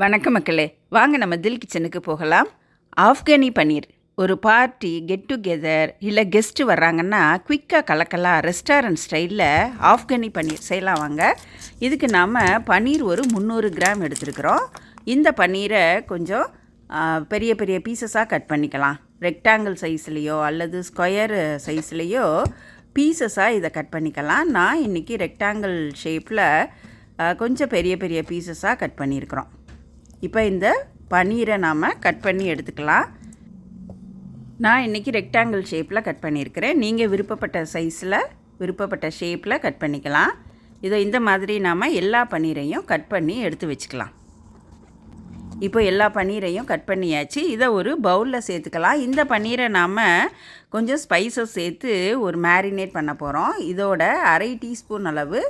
வணக்கம் மக்களே, வாங்க நம்ம தில் கிச்சனுக்கு போகலாம். ஆஃப்கானி பன்னீர் ஒரு பார்ட்டி, கெட் டுகெதர் இல்லை கெஸ்ட்டு வர்றாங்கன்னா குயிக்காக கலக்கலாம் ரெஸ்டாரண்ட் ஸ்டைலில் ஆஃப்கானி பன்னீர் செய்யலாம். வாங்க. இதுக்கு நாம் பன்னீர் ஒரு 300 கிராம் எடுத்துருக்குறோம். இந்த பன்னீரை கொஞ்சம் பெரிய பெரிய பீசஸாக கட் பண்ணிக்கலாம். ரெக்டாங்கிள் சைஸ்லேயோ அல்லது ஸ்கொயர் சைஸ்லேயோ பீசஸாக இதை கட் பண்ணிக்கலாம். நான் இன்றைக்கி ரெக்டாங்கிள் ஷேப்பில் கொஞ்சம் பெரிய பெரிய பீசஸாக கட் பண்ணியிருக்கிறோம். இப்போ இந்த பன்னீரை நாம் கட் பண்ணி எடுத்துக்கலாம். நான் இன்றைக்கி ரெக்டாங்கிள் ஷேப்பில் கட் பண்ணியிருக்கிறேன். நீங்கள் விருப்பப்பட்ட சைஸில் விருப்பப்பட்ட ஷேப்பில் கட் பண்ணிக்கலாம். இதை இந்த மாதிரி நாம் எல்லா பன்னீரையும் கட் பண்ணி எடுத்து வச்சுக்கலாம். இப்போ எல்லா பன்னீரையும் கட் பண்ணியாச்சு. இதை ஒரு பவுலில் சேர்த்துக்கலாம். இந்த பன்னீரை நாம் கொஞ்சம் ஸ்பைசஸ் சேர்த்து ஒரு மேரினேட் பண்ண போகிறோம். இதோட 1/2 டீஸ்பூன் அளவு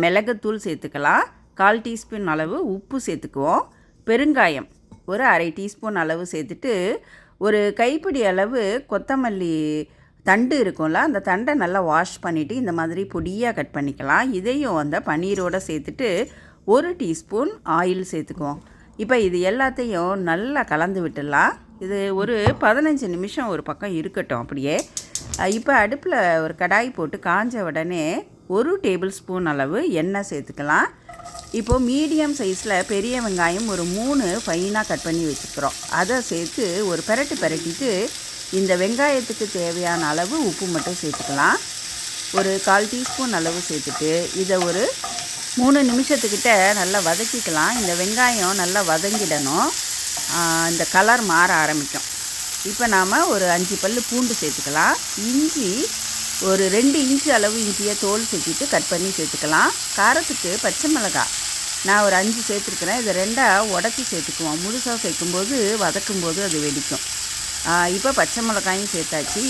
மிளகுத்தூள் சேர்த்துக்கலாம். 1/4 டீஸ்பூன் அளவு உப்பு சேர்த்துக்குவோம். பெருங்காயம் ஒரு 1/2 டீஸ்பூன் அளவு சேர்த்துட்டு ஒரு கைப்பிடி அளவு கொத்தமல்லி தண்டு இருக்கும்ல, அந்த தண்டை நல்லா வாஷ் பண்ணிவிட்டு இந்த மாதிரி பொடியாக கட் பண்ணிக்கலாம். இதையும் அந்த பன்னீரோடு சேர்த்துட்டு 1 டீஸ்பூன் ஆயில் சேர்த்துக்குவோம். இப்போ இது எல்லாத்தையும் நல்லா கலந்து விட்டுடலாம். இது ஒரு 15 நிமிஷம் ஒரு பக்கம் இருக்கட்டும் அப்படியே. இப்போ அடுப்பில் ஒரு கடாய் போட்டு காஞ்ச உடனே 1 டேபிள் ஸ்பூன் அளவு எண்ணெய் சேர்த்துக்கலாம். இப்போது மீடியம் சைஸில் பெரிய வெங்காயம் ஒரு 3 ஃபைனாக கட் பண்ணி வச்சுக்கிறோம். அதை சேர்த்து ஒரு பெரட்டிட்டு இந்த வெங்காயத்துக்கு தேவையான அளவு உப்பு மட்டும் சேர்த்துக்கலாம். ஒரு 1/4 டீஸ்பூன் அளவு சேர்த்துட்டு இதை ஒரு 3 நிமிஷத்துக்கிட்ட நல்லா வதக்கிக்கலாம். இந்த வெங்காயம் நல்லா வதங்கிடணும். இந்த கலர் மாற ஆரம்பிக்கும். இப்போ நாம் ஒரு 5 பல் பூண்டு சேர்த்துக்கலாம். இஞ்சி ஒரு 2 இன்ச்சு அளவு இஞ்சியை தோல் செஞ்சுட்டு கட் பண்ணி சேர்த்துக்கலாம். காரத்துக்கு பச்சை மிளகாய் நான் ஒரு 5 சேர்த்துருக்குறேன். இதை 2ஆக உடச்சி சேர்த்துக்குவோம். முழுசாக சேர்க்கும்போது வதக்கும்போது அது வெடிக்கும். இப்போ பச்சை மிளகாயும் சேர்த்தாச்சு.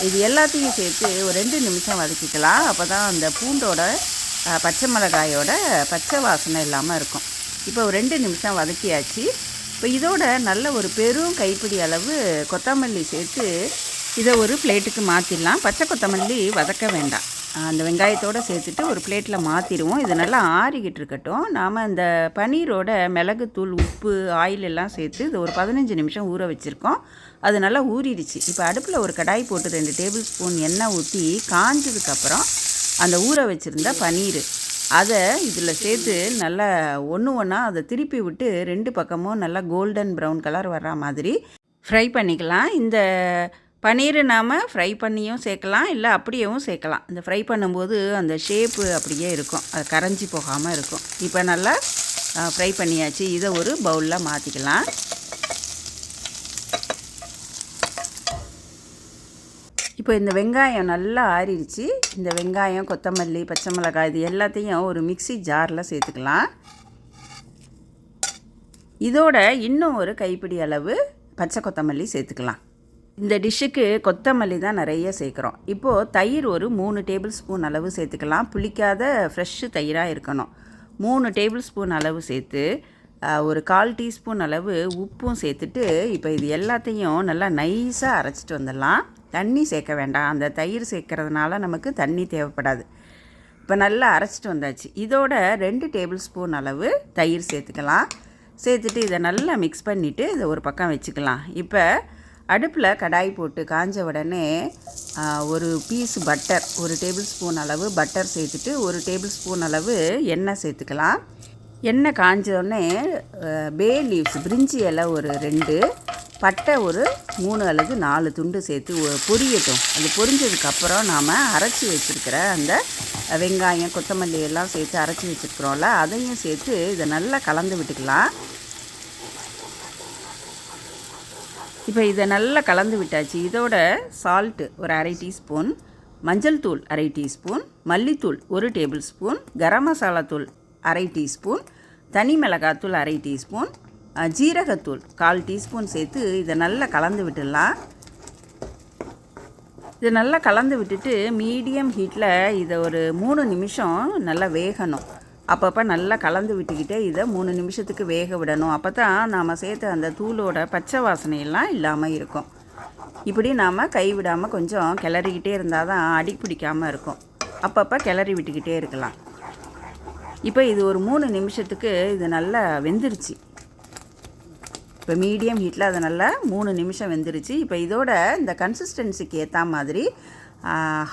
இது எல்லாத்தையும் சேர்த்து ஒரு 2 நிமிஷம் வதக்கிக்கலாம். அப்போ தான் அந்த பூண்டோட பச்சை மிளகாயோட பச்சை வாசனை இல்லாமல் இருக்கும். இப்போ ஒரு 2 நிமிஷம் வதக்கியாச்சு. இப்போ இதோட நல்ல ஒரு பெரும் கைப்பிடி அளவு கொத்தமல்லி சேர்த்து இதை ஒரு பிளேட்டுக்கு மாற்றிடலாம். பச்சை கொத்தமல்லி வதக்க வேண்டாம். அந்த வெங்காயத்தோடு சேர்த்துட்டு ஒரு பிளேட்டில் மாற்றிடுவோம். இது நல்லா ஆறிக்கிட்டு இருக்கட்டும். நாம் அந்த பன்னீரோட மிளகுத்தூள், உப்பு, ஆயில் எல்லாம் சேர்த்து இது ஒரு 15 நிமிஷம் ஊற வச்சுருக்கோம். அது நல்லா ஊறிடுச்சு. இப்போ அடுப்பில் ஒரு கடாய் போட்டு 2 டேபிள் ஸ்பூன் எண்ணெய் ஊற்றி காஞ்சதுக்கப்புறம் அந்த ஊற வச்சுருந்த பன்னீர் அதை இதில் சேர்த்து நல்லா ஒன்றா அதை திருப்பி விட்டு 2 பக்கமும் நல்லா கோல்டன் ப்ரௌன் கலர் வர்ற மாதிரி ஃப்ரை பண்ணிக்கலாம். இந்த பன்னீரை நாம் ஃப்ரை பண்ணியும் சேர்க்கலாம், இல்லை அப்படியேவும் சேர்க்கலாம். இந்த ஃப்ரை பண்ணும்போது அந்த ஷேப்பு அப்படியே இருக்கும், அது கரைஞ்சி போகாமல் இருக்கும். இப்போ நல்லா ஃப்ரை பண்ணியாச்சு. இதை ஒரு பவுலில் மாற்றிக்கலாம். இப்போ இந்த வெங்காயம் நல்லா ஆறிடுச்சு. இந்த வெங்காயம், கொத்தமல்லி, பச்சை மிளகாய் இது எல்லாத்தையும் ஒரு மிக்ஸி ஜாரில் சேர்த்துக்கலாம். இதோட இன்னும் ஒரு கைப்பிடி அளவு பச்சை கொத்தமல்லி சேர்த்துக்கலாம். இந்த டிஷ்ஷுக்கு கொத்தமல்லி தான் நிறைய சேர்க்குறோம். இப்போது தயிர் ஒரு 3 டேபிள் ஸ்பூன் அளவு சேர்த்துக்கலாம். புளிக்காத ஃப்ரெஷ்ஷு தயிராக இருக்கணும். 3 டேபிள் ஸ்பூன் அளவு சேர்த்து ஒரு 1/4 டீஸ்பூன் அளவு உப்பும் சேர்த்துட்டு இப்போ இது எல்லாத்தையும் நல்லா நைஸாக அரைச்சிட்டு வந்துடலாம். தண்ணி சேர்க்க வேண்டாம். அந்த தயிர் சேர்க்கறதுனால நமக்கு தண்ணி தேவைப்படாது. இப்போ நல்லா அரைச்சிட்டு வந்தாச்சு. இதோட 2 டேபிள் ஸ்பூன் அளவு தயிர் சேர்த்துக்கலாம். சேர்த்துட்டு இதை நல்லா மிக்ஸ் பண்ணிவிட்டு இதை ஒரு பக்கம் வச்சுக்கலாம். இப்போ அடுப்பில் கடாய் போட்டு காஞ்ச உடனே ஒரு பீஸ் பட்டர், 1 டேபிள் ஸ்பூன் அளவு பட்டர் சேர்த்துட்டு 1 டேபிள் ஸ்பூன் அளவு எண்ணெய் சேர்த்துக்கலாம். எண்ணெய் காஞ்சோடனே பே லீவ்ஸ், பிரிஞ்சி இலை ஒரு 2, பட்டை ஒரு 3 அல்லது 4 துண்டு சேர்த்து பொரியட்டும். அது பொரிஞ்சதுக்கப்புறம் நாம் அரைச்சி வச்சுருக்கிற அந்த வெங்காயம், கொத்தமல்லி எல்லாம் சேர்த்து அரைச்சி வச்சுருக்குறோம்ல, அதையும் சேர்த்து இதை நல்லா கலந்து விட்டுக்கலாம். இப்போ இதை நல்லா கலந்து விட்டாச்சு. இதோட சால்ட்டு ஒரு 1/2 டீஸ்பூன், மஞ்சள் தூள் 1/2 டீஸ்பூன், மல்லித்தூள் 1 டேபிள் ஸ்பூன், கரம் மசாலா தூள் 1/2 டீஸ்பூன், தனி மிளகாத்தூள் 1/2 டீஸ்பூன், ஜீரகத்தூள் 1/4 டீஸ்பூன் சேர்த்து இதை நல்லா கலந்து விட்டுடலாம். இதை நல்லா கலந்து விட்டுட்டு மீடியம் ஹீட்டில் இதை ஒரு 3 நிமிஷம் நல்லா வேகணும். அப்பப்போ நல்லா கலந்து விட்டுக்கிட்டே இதை 3 நிமிஷத்துக்கு வேக விடணும். அப்போ தான் நாம் சேர்த்த அந்த தூளோட பச்சை வாசனையெல்லாம் இல்லாமல் இருக்கும். இப்படி நாம் கைவிடாமல் கொஞ்சம் கிளறிக்கிட்டே இருந்தால் தான் அடி பிடிக்காமல் இருக்கும். அப்பப்போ கிளறி விட்டுக்கிட்டே இருக்கலாம். இப்போ இது ஒரு 3 நிமிஷத்துக்கு இது நல்லா வெந்துருச்சு. இப்போ மீடியம் ஹீட்டில் அது நல்லா 3 நிமிஷம் வெந்துருச்சு. இப்போ இதோட இந்த கன்சிஸ்டன்சிக்கு ஏற்ற மாதிரி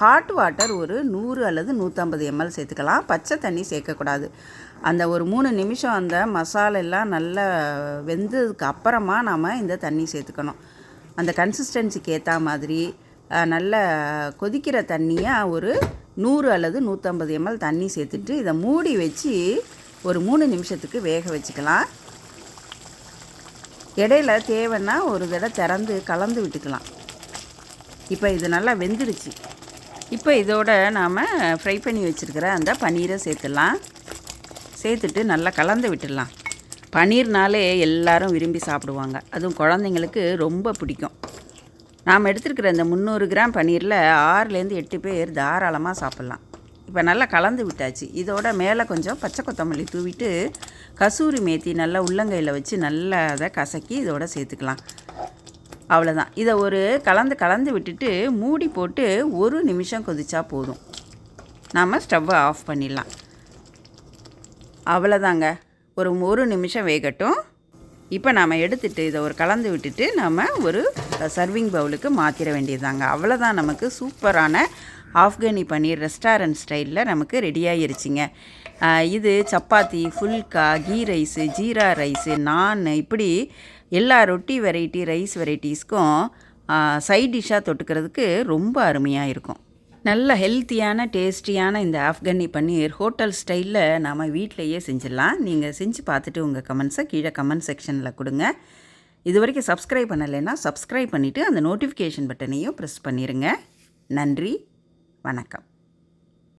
ஹாட் வாட்டர் ஒரு 100 அல்லது 150 ml சேர்த்துக்கலாம். பச்சை தண்ணி சேர்க்கக்கூடாது. அந்த ஒரு 3 நிமிஷம் அந்த மசாலெல்லாம் நல்லா வெந்ததுக்கு அப்புறமா நாம் இந்த தண்ணி சேர்த்துக்கணும். அந்த கன்சிஸ்டன்சிக்கு ஏற்ற மாதிரி நல்ல கொதிக்கிற தண்ணியாக ஒரு 100 அல்லது 150 ml தண்ணி சேர்த்துட்டு இதை மூடி வச்சு ஒரு 3 நிமிஷத்துக்கு வேக வச்சுக்கலாம். இடையில தேவைன்னா ஒரு தடவை திறந்து கலந்து விட்டுக்கலாம். இப்போ இது நல்லா வெந்துடுச்சு. இப்போ இதோட நாம் ஃப்ரை பண்ணி வச்சுருக்கிற அந்த பன்னீரை சேர்த்துடலாம். சேர்த்துட்டு நல்லா கலந்து விட்டுடலாம். பன்னீர்னாலே எல்லாரும் விரும்பி சாப்பிடுவாங்க. அதுவும் குழந்தைங்களுக்கு ரொம்ப பிடிக்கும். நாம் எடுத்துருக்கிற இந்த 300 கிராம் பன்னீரில் 6லேருந்து 8 பேர் தாராளமாக சாப்பிட்லாம். இப்போ நல்லா கலந்து விட்டாச்சு. இதோட மேலே கொஞ்சம் பச்சை கொத்தமல்லி தூவிட்டு கசூரி மேத்தி நல்லா உள்ளங்கையில் வச்சு நல்லா அதை கசக்கி இதோட சேர்த்துக்கலாம். அவ்வளோதான். இதை ஒரு கலந்து விட்டுட்டு மூடி போட்டு 1 நிமிஷம் கொதிச்சா போதும். நாம் ஸ்டவ்வை ஆஃப் பண்ணிடலாம். அவ்வளோதாங்க. ஒரு நிமிஷம் வேகட்டும். இப்போ நாம் எடுத்துகிட்டு இதை ஒரு கலந்து விட்டுட்டு நாம் ஒரு சர்விங் பவுலுக்கு மாற்றிட வேண்டியதுதாங்க. அவ்வளோதான். நமக்கு சூப்பரான ஆஃப்கானி பன்னீர் ரெஸ்டாரண்ட் ஸ்டைலில் நமக்கு ரெடியாகிருச்சிங்க. இது சப்பாத்தி, ஃபுல்கா, கீ ரைஸு, ஜீரா ரைஸு, நான் இப்படி எல்லா ரொட்டி வெரைட்டி, ரைஸ் வெரைட்டிஸ்க்கும் சைட் டிஷ்ஷாக தொட்டுக்கிறதுக்கு ரொம்ப அருமையாக இருக்கும். நல்ல ஹெல்த்தியான டேஸ்டியான இந்த ஆஃப்கானி பன்னீர் ஹோட்டல் ஸ்டைலில் நாம் வீட்டிலையே செஞ்சிடலாம். நீங்கள் செஞ்சு பார்த்துட்டு உங்கள் கமெண்ட்ஸை கீழே கமெண்ட் செக்ஷனில் கொடுங்க. இது வரைக்கும் சப்ஸ்கிரைப் பண்ணலைன்னா சப்ஸ்கிரைப் பண்ணிவிட்டு அந்த நோட்டிஃபிகேஷன் பட்டனையும் ப்ரெஸ் பண்ணிடுங்க. நன்றி, வணக்கம்.